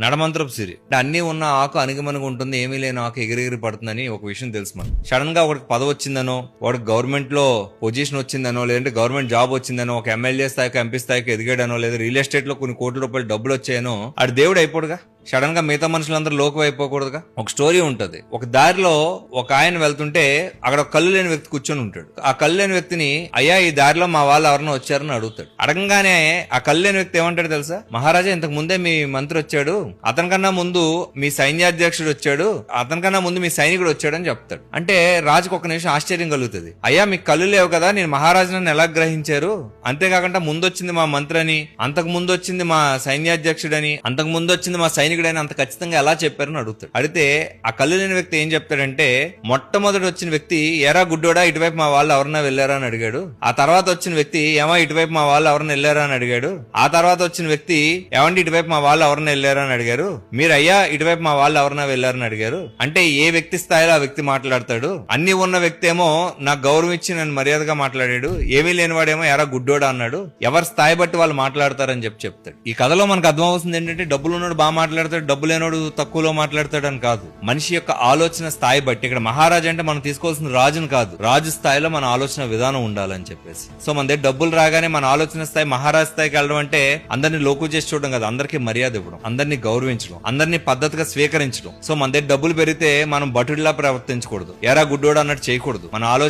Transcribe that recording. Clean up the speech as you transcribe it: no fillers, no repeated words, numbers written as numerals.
నడమంత్రపు సిరి అంటే అన్ని ఉన్న ఆకు అణిగిమణిగి ఉంటుంది, ఏమీ లేని ఆకు ఎగిరెగిరి పడుతుందని ఒక విషయం తెలుసు మనకు. సడన్ గా ఒకటి పదవి వచ్చిందనో, వాడికి గవర్నమెంట్ లో పొజిషన్ వచ్చిందనో, లేదంటే గవర్నమెంట్ జాబ్ వచ్చిందనో, ఒక ఎమ్మెల్యే స్థాయికి ఎంపీ స్థాయికి ఎదిగాడనో, లేదా రియల్ ఎస్టేట్ లో కొన్ని కోట్ల రూపాయలు డబ్బులు వచ్చాయనో ఆడు దేవుడు అయిపోడుగా. సడన్ గా మిగతా మనుషులందరూ లోకం అయిపోకూడదుగా. ఒక స్టోరీ ఉంటది. ఒక దారిలో ఒక ఆయన వెళ్తుంటే అక్కడ ఒక కళ్ళు లేని వ్యక్తి కూర్చొని ఉంటాడు. ఆ కళ్ళు లేని వ్యక్తిని, అయ్యా ఈ దారిలో మా వాళ్ళు ఎవరైనా వచ్చారని అడుగుతాడు. అడగంగానే ఆ కళ్ళు లేని వ్యక్తి ఏమంటాడు తెలుసా? మహారాజా, ఇంతకు ముందే మీ మంత్రి వచ్చాడు, అతనికన్నా ముందు మీ సైన్యాధ్యక్షుడు వచ్చాడు, అతనికన్నా ముందు మీ సైనికుడు వచ్చాడు అని చెప్తాడు. అంటే రాజుకు ఒక నిమిషం ఆశ్చర్యం కలుగుతుంది. అయ్యా మీకు కళ్ళు లేవు కదా, నేను మహారాజుని ఎలా గ్రహించారు? అంతేకాకుండా ముందు వచ్చింది మా మంత్రి అని, అంతకు ముందు వచ్చింది మా సైన్యాధ్యక్షుడని, అంతకు ముందు వచ్చింది మా సైనికుడైనా అంత ఖచ్చితంగా ఎలా చెప్పారని అడుగుతాడు. అడిగితే ఆ కళ్ళు లేని వ్యక్తి ఏం చెప్తాడంటే, మొట్టమొదటి వచ్చిన వ్యక్తి ఎరా గుడ్డోడా ఇటువైపు మా వాళ్ళు ఎవరన్నా వెళ్ళారా అని అడిగాడు. ఆ తర్వాత వచ్చిన వ్యక్తి ఏమో ఇటువైపు మా వాళ్ళు ఎవరన్నా వెళ్ళారా అని అడిగాడు. ఆ తర్వాత వచ్చిన వ్యక్తి ఏమండి ఇటువైపు మా వాళ్ళు ఎవరన్నా వెళ్ళారా అని అడిగారు. మీరు అయ్యా ఇటువైపు మా వాళ్ళు ఎవరన్నా వెళ్ళారని అడిగారు. అంటే ఏ వ్యక్తి స్థాయిలో ఆ వ్యక్తి మాట్లాడతాడు. అన్ని ఉన్న వ్యక్తి ఏమో నాకు గౌరవం ఇచ్చి నన్ను మర్యాదగా మాట్లాడాడు, ఏమీ లేనివాడేమో ఎరా గుడ్డోడా అన్నాడు. ఎవరి స్థాయి బట్టి వాళ్ళు మాట్లాడతారని చెప్తాడు. ఈ కథలో మనకు అర్థమవుతుంది ఏంటంటే, డబ్బులు ఉన్నాడు బాగా మాట్లాడతాడు, డబ్బు లేనోడు తక్కువలో మాట్లాడతాడని కాదు. మనిషి యొక్క ఆలోచన స్థాయి బట్టి. ఇక్కడ మహారాజు అంటే మనం తీసుకోవాల్సిన రాజును కాదు, రాజు స్థాయిలో మన ఆలోచన విధానం ఉండాలని చెప్పేసి. సో మన దగ్గర డబ్బులు రాగానే మన ఆలోచన స్థాయి మహారాజు స్థాయికి వెళ్ళడం అంటే అందరినీ లోకు చేసి చూడడం కాదు, అందరికీ మర్యాద ఇవ్వడం, అందరినీ గౌరవించడం, అందరినీ పద్ధతిగా స్వీకరించడం. సో మన దగ్గర డబ్బులు పెరిగితే మనం బటుడిలా ప్రవర్తించకూడదు, ఎరా గుడ్డోడు అన్నట్టు చేయకూడదు. మన ఆలోచన